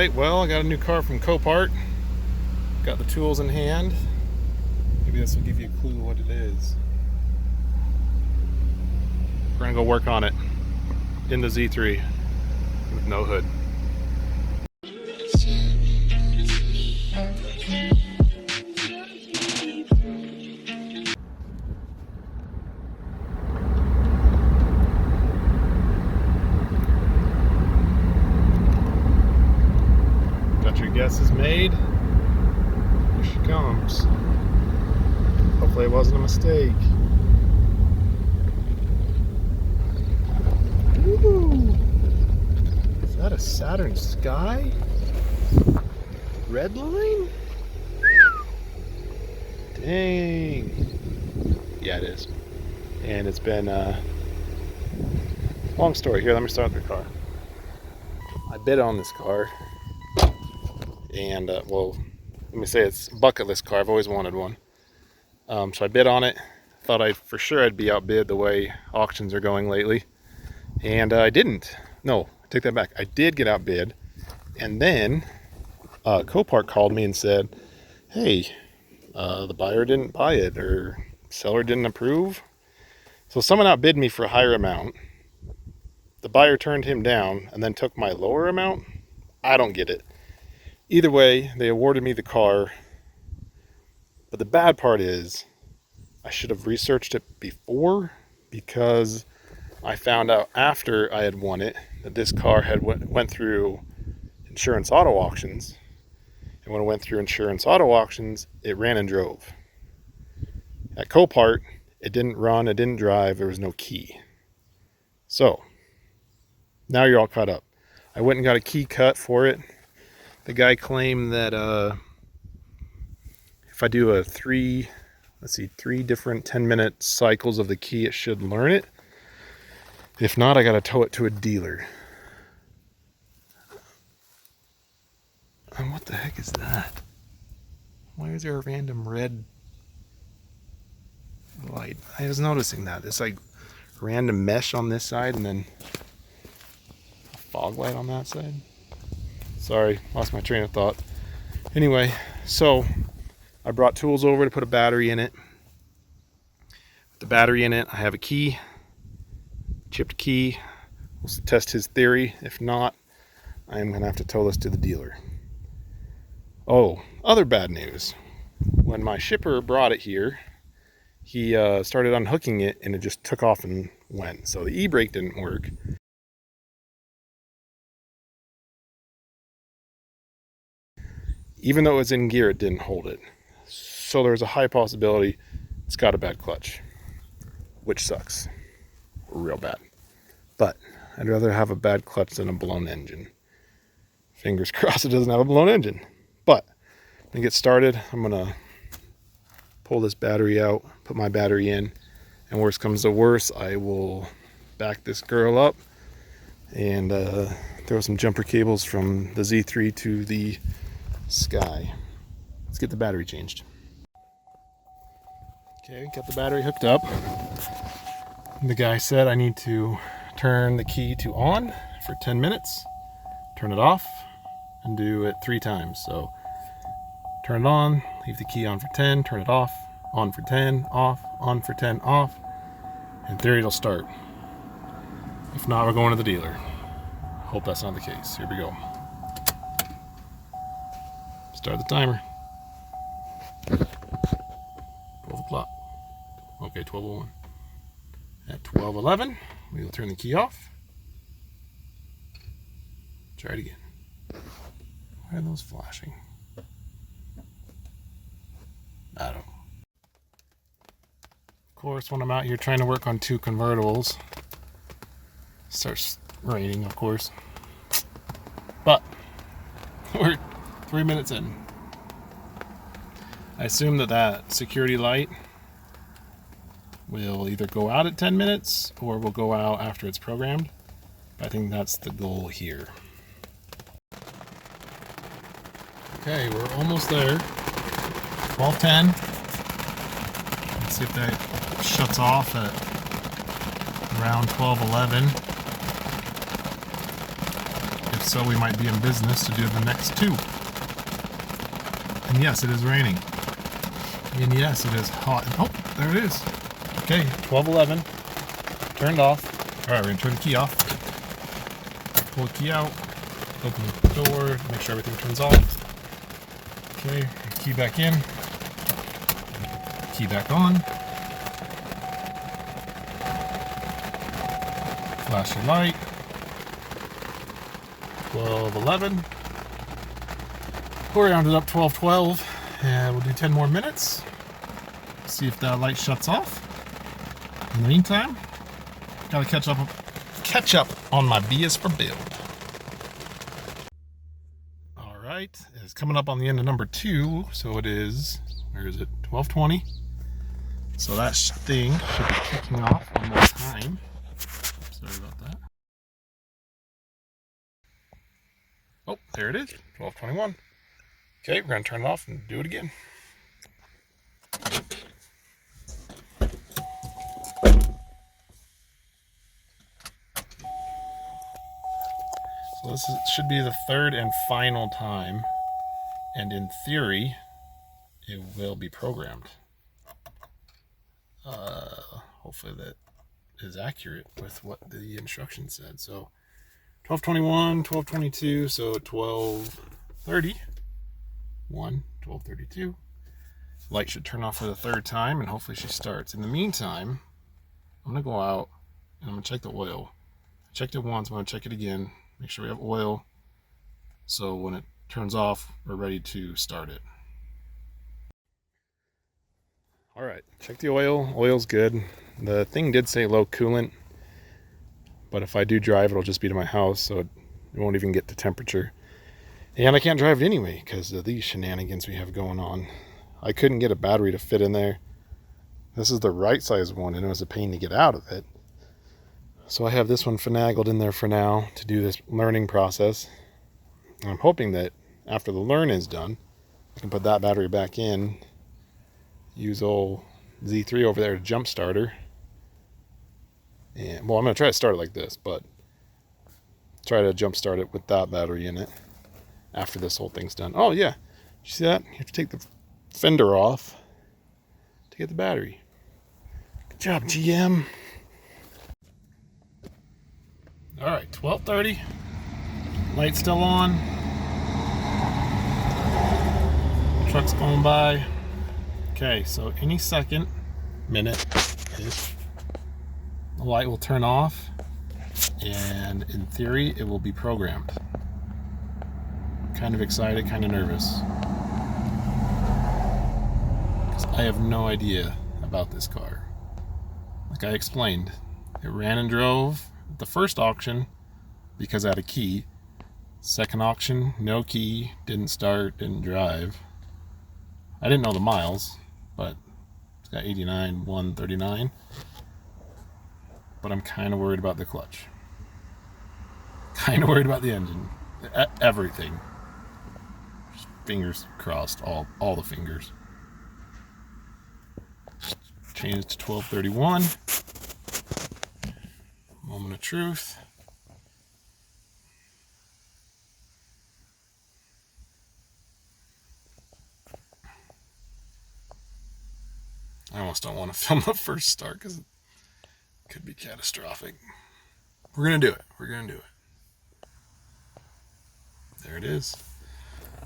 Alright, well, I got a new car from Copart. Got the tools in hand. Maybe this will give you a clue what it is. We're gonna go work on it in the Z3 with no hood. Got your guesses made. Here she comes. Hopefully it wasn't a mistake. Ooh. Is that a Saturn Sky? Red line? Dang. Yeah, it is. And it's been a long story. Here, let me start with the car. I bid on this car. And, well, let me say it's a bucket list car. I've always wanted one. So I bid on it. Thought for sure I'd be outbid the way auctions are going lately. And I didn't. No, take that back. I did get outbid. And then Copart called me and said, hey, the buyer didn't buy it, or seller didn't approve. So someone outbid me for a higher amount. The buyer turned him down and then took my lower amount. I don't get it. Either way, they awarded me the car. But the bad part is I should have researched it before, because I found out after I had won it that this car had went through insurance auto auctions. And when it went through insurance auto auctions, it ran and drove. At Copart, it didn't run, it didn't drive, there was no key. So, now you're all caught up. I went and got a key cut for it. The guy claimed that if I do three different 10-minute cycles of the key, it should learn it. If not, I gotta tow it to a dealer. And what the heck is that? Why is there a random red light? I was noticing that. It's like random mesh on this side and then a fog light on that side. Sorry, lost my train of thought. Anyway, so I brought tools over to put a battery in it. With the battery in it, I have a key, chipped key. We'll test his theory. If not, I am gonna have to tow this to the dealer. Oh, other bad news. When my shipper brought it here, he started unhooking it and it just took off and went. So the e-brake didn't work. Even though it was in gear, it didn't hold it. So there's a high possibility it's got a bad clutch, which sucks real bad. But I'd rather have a bad clutch than a blown engine. Fingers crossed it doesn't have a blown engine. But to get started, I'm gonna pull this battery out, put my battery in, and worst comes to worst, I will back this girl up and throw some jumper cables from the Z3 to the Sky. Let's get the battery changed. Okay, got the battery hooked up. The guy said I need to turn the key to on for 10 minutes, turn it off, and do it 3 times. So turn it on, leave the key on for 10, turn it off, on for 10, off, on for 10, off. In theory it'll start. If not, we're going to the dealer. Hope that's not the case. Here we go. Start the timer. 12 o'clock. Okay, 12:01. At 12:11, we will turn the key off. Try it again. Why are those flashing? I don't know. Of course, when I'm out here trying to work on 2 convertibles, it starts raining, of course. But we're 3 minutes in. I assume that security light will either go out at 10 minutes or will go out after it's programmed. I think that's the goal here. Okay, we're almost there. 12:10. Let's see if that shuts off at around 12:11. If So we might be in business to do the next 2. And yes, it is raining. And yes, it is hot. Oh, there it is. Okay, 12:11. Turned off. Alright, we're going to turn the key off. Pull the key out. Open the door. Make sure everything turns off. Okay, key back in. Key back on. Flash your light. 12:11. We're rounded up 12:12. And we'll do 10 more minutes. See if that light shuts off. In the meantime, gotta catch up on my B is for build. Alright, it's coming up on the end of number 2, so it is, where is it? 12:20. So that thing should be kicking off one more time. Sorry about that. Oh, there it is, 12:21. Okay, we're gonna turn it off and do it again. So this should be the 3rd and final time, and in theory, it will be programmed. Hopefully that is accurate with what the instructions said. So 12:21, 12:22, so 12:30. 12:32. Light should turn off for the 3rd time, and hopefully she starts. In the meantime, I'm gonna go out and I'm gonna check the oil. I checked it once, I'm gonna check it again. Make sure we have oil, so when it turns off, we're ready to start it. All right, check the oil. Oil's good. The thing did say low coolant, but if I do drive, it'll just be to my house, so it won't even get to temperature. And I can't drive it anyway because of these shenanigans we have going on. I couldn't get a battery to fit in there. This is the right size one, and it was a pain to get out of it. So I have this one finagled in there for now to do this learning process. And I'm hoping that after the learn is done, I can put that battery back in, use old Z3 over there to jump starter. And well, I'm going to try to start it like this, but try to jump start it with that battery in it after this whole thing's done. Oh yeah, you see that? You have to take the fender off to get the battery. Good job, GM. All right, 12:30. Light's still on. Truck's going by. Okay, so any second, minute-ish, the light will turn off, and in theory, it will be programmed. Kind of excited, kind of nervous, because I have no idea about this car. Like I explained, it ran and drove at the first auction because I had a key. Second auction, no key, didn't start, didn't drive. I didn't know the miles, but it's got 89, 139. But I'm kind of worried about the clutch. Kind of worried about the engine. Everything. Just fingers crossed, all the fingers. Change it to 12:31. Moment of truth. I almost don't want to film the first start because it could be catastrophic. We're going to do it. We're going to do it. There it is.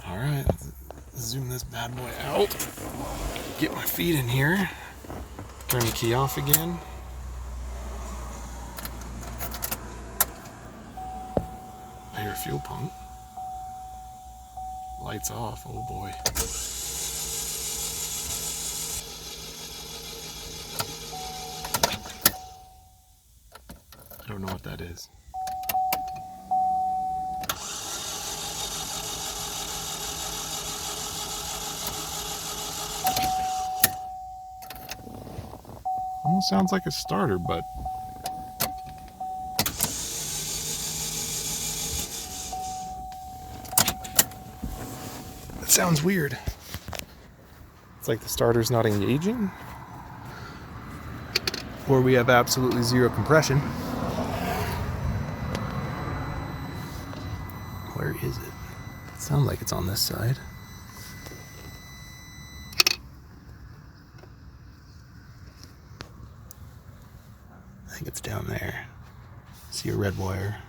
All right, let's zoom this bad boy out. Get my feet in here. Turn the key off again. I hear a fuel pump. Lights off. Oh boy. I don't know what that is. Almost sounds like a starter, but it sounds weird. It's like the starter's not engaging, or we have absolutely zero compression. Where is it? It sounds like it's on this side. I think it's down there. See a red wire.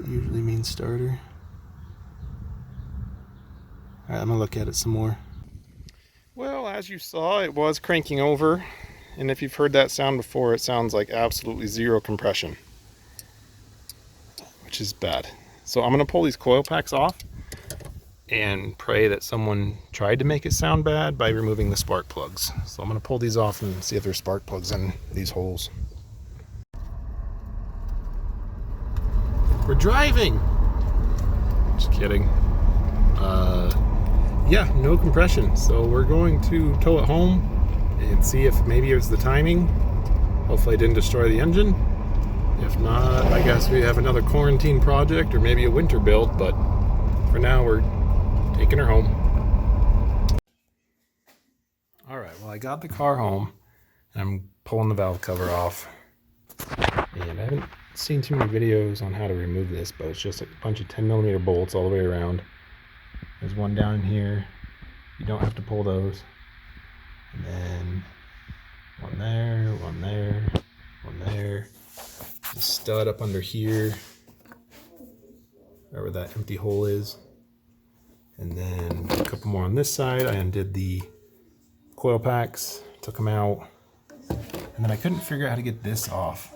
Usually means starter. Alright, I'm gonna look at it some more. Well, as you saw, it was cranking over. And if you've heard that sound before, it sounds like absolutely zero compression, which is bad. So I'm gonna pull these coil packs off and pray that someone tried to make it sound bad by removing the spark plugs. So I'm gonna pull these off and see if there's spark plugs in these holes. We're driving! Just kidding. Yeah, no compression. So we're going to tow it home and see if maybe it was the timing. Hopefully it didn't destroy the engine. If not, I guess we have another quarantine project or maybe a winter build, but for now we're taking her home. Alright, well I got the car home and I'm pulling the valve cover off. And I haven't seen too many videos on how to remove this, but it's just a bunch of 10mm bolts all the way around. There's one down in here. You don't have to pull those. And then one there, one there, one there. The stud up under here, wherever that empty hole is. And then a couple more on this side. I undid the coil packs, took them out. And then I couldn't figure out how to get this off.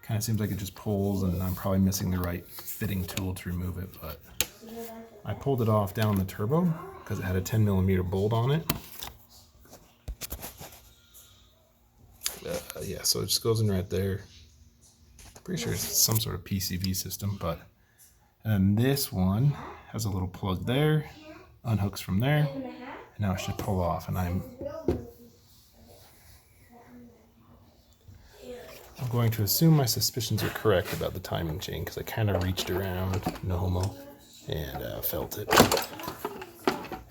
Kind of seems like it just pulls, and I'm probably missing the right fitting tool to remove it, but I pulled it off down the turbo because it had a 10mm bolt on it. Yeah, so it just goes in right there. Pretty sure it's some sort of PCV system, but and then this one has a little plug there, unhooks from there, and now it should pull off. And I'm going to assume my suspicions are correct about the timing chain because I kind of reached around, no homo, and felt it.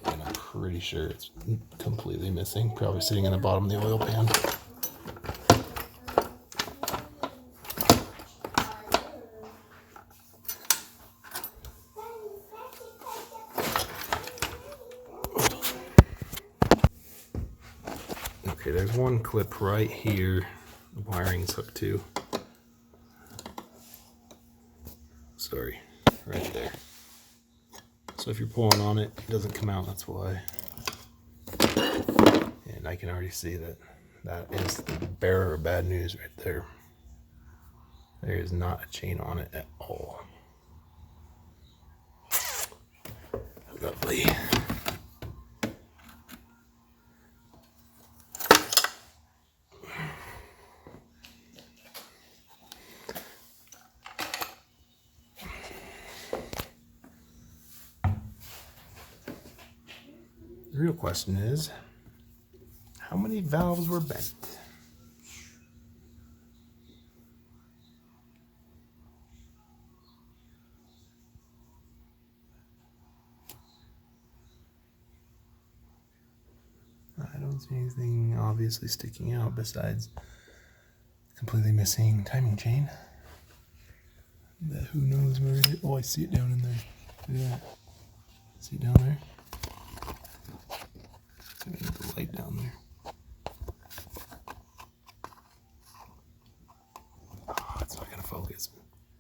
And I'm pretty sure it's completely missing, probably sitting in the bottom of the oil pan. Okay, there's one clip right here the wiring's hooked to. Sorry, right there. So if you're pulling on it, it doesn't come out, that's why. And I can already see that that is the bearer of bad news right there. There is not a chain on it at all. Lovely. The real question is, how many valves were bent? I don't see anything obviously sticking out besides completely missing timing chain. That who knows where it is. Oh, I see it down in there. Look at that. See it down there? I'm gonna get the light down there. Oh, it's not gonna focus.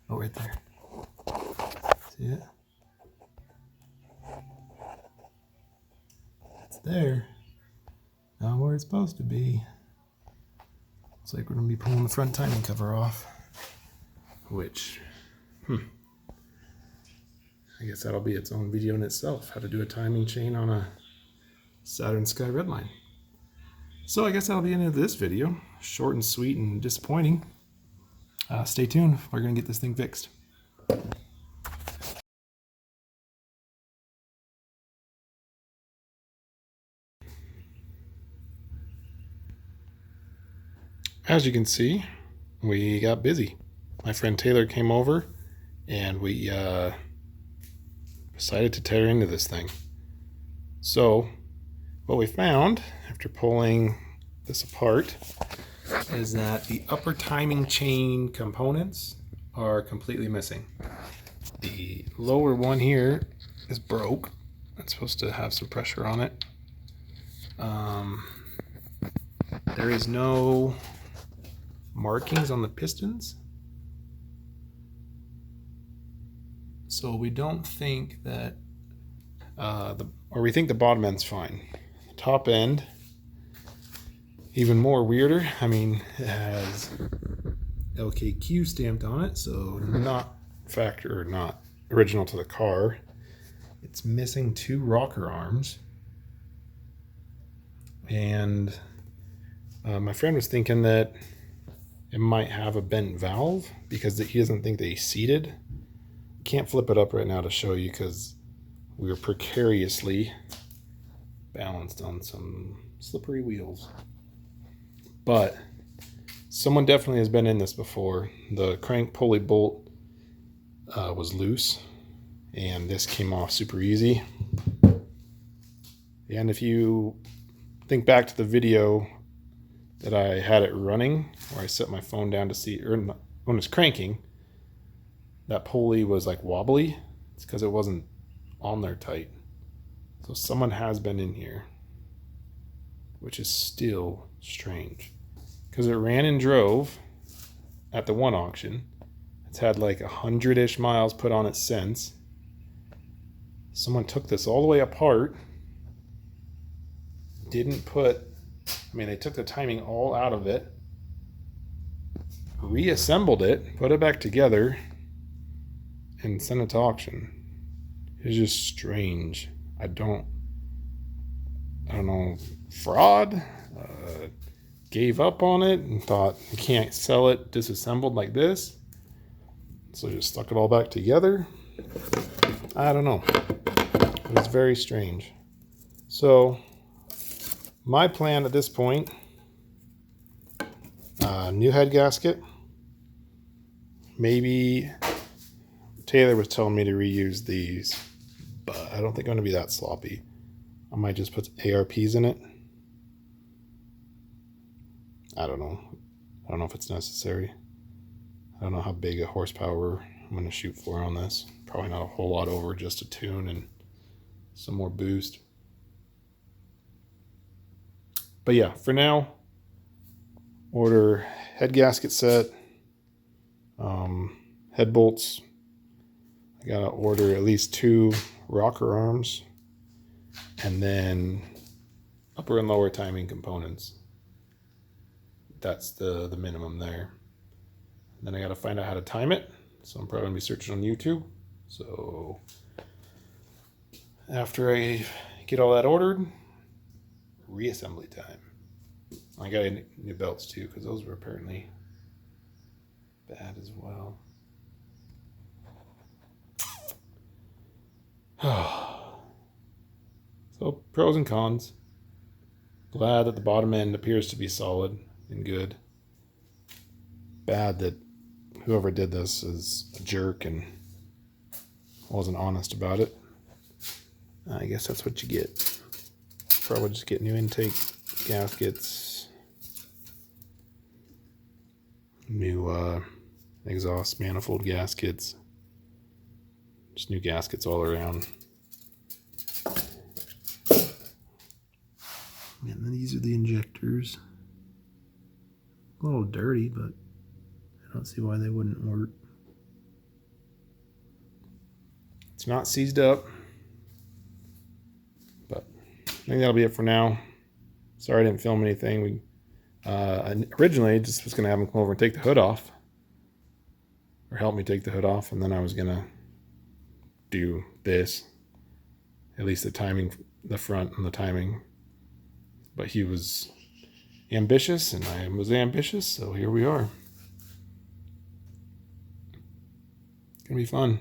Oh, right there. See it? It's there. Not where it's supposed to be. Looks like we're gonna be pulling the front timing cover off. Which, I guess that'll be its own video in itself. How to do a timing chain on a Saturn Sky Redline. So I guess that'll be the end of this video. Short and sweet and disappointing. Stay tuned. We're going to get this thing fixed. As you can see, we got busy. My friend Taylor came over and we decided to tear into this thing. So what we found after pulling this apart is that the upper timing chain components are completely missing. The lower one here is broke. It's supposed to have some pressure on it. There is no markings on the pistons, so we don't think that we think the bottom end's fine. The top end, even more weirder. I mean, it has LKQ stamped on it, so not original to the car. It's missing 2 rocker arms, and my friend was thinking that it might have a bent valve because he doesn't think they seated. Can't flip it up right now to show you because we were precariously balanced on some slippery wheels. But someone definitely has been in this before. The crank pulley bolt was loose, and this came off super easy. And if you think back to the video that I had it running, where I set my phone down to see, or when it's cranking, that pulley was like wobbly. It's because it wasn't on there tight. So someone has been in here, which is still strange because it ran and drove at the one auction. It's had like 100-ish miles put on it since. Someone took this all the way apart, they took the timing all out of it, reassembled it, put it back together, and sent it to auction. It's just strange. I don't know, fraud, gave up on it and thought you can't sell it disassembled like this, so just stuck it all back together. I don't know. It was very strange. So my plan at this point, new head gasket. Maybe Taylor was telling me to reuse these, but I don't think I'm going to be that sloppy. I might just put ARPs in it. I don't know. I don't know if it's necessary. I don't know how big a horsepower I'm going to shoot for on this. Probably not a whole lot over, just a tune and some more boost. But yeah, for now, order head gasket set, head bolts. I gotta order at least 2 rocker arms, and then upper and lower timing components. That's the minimum there. And then I gotta find out how to time it, so I'm probably gonna be searching on YouTube. So after I get all that ordered, reassembly time. I got new belts too, because those were apparently bad as well. So pros and cons. Glad that the bottom end appears to be solid and good. Bad that whoever did this is a jerk and wasn't honest about it. I guess that's what you get. Probably just get new intake gaskets, new exhaust manifold gaskets, just new gaskets all around. And then these are the injectors. A little dirty, but I don't see why they wouldn't work. It's not seized up, but I think that'll be it for now. Sorry I didn't film anything. Originally just was going to have him come over and take the hood off, or help me take the hood off, and then I was going to do this, at least the timing, the front and the timing. But he was ambitious and I was ambitious, so here we are. Gonna be fun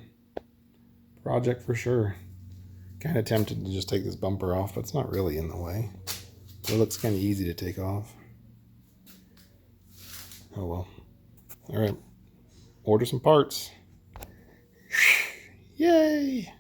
project for sure. Kind of tempted to just take this bumper off, but it's not really in the way. It looks kind of easy to take off. Oh well. All right, order some parts. Yay!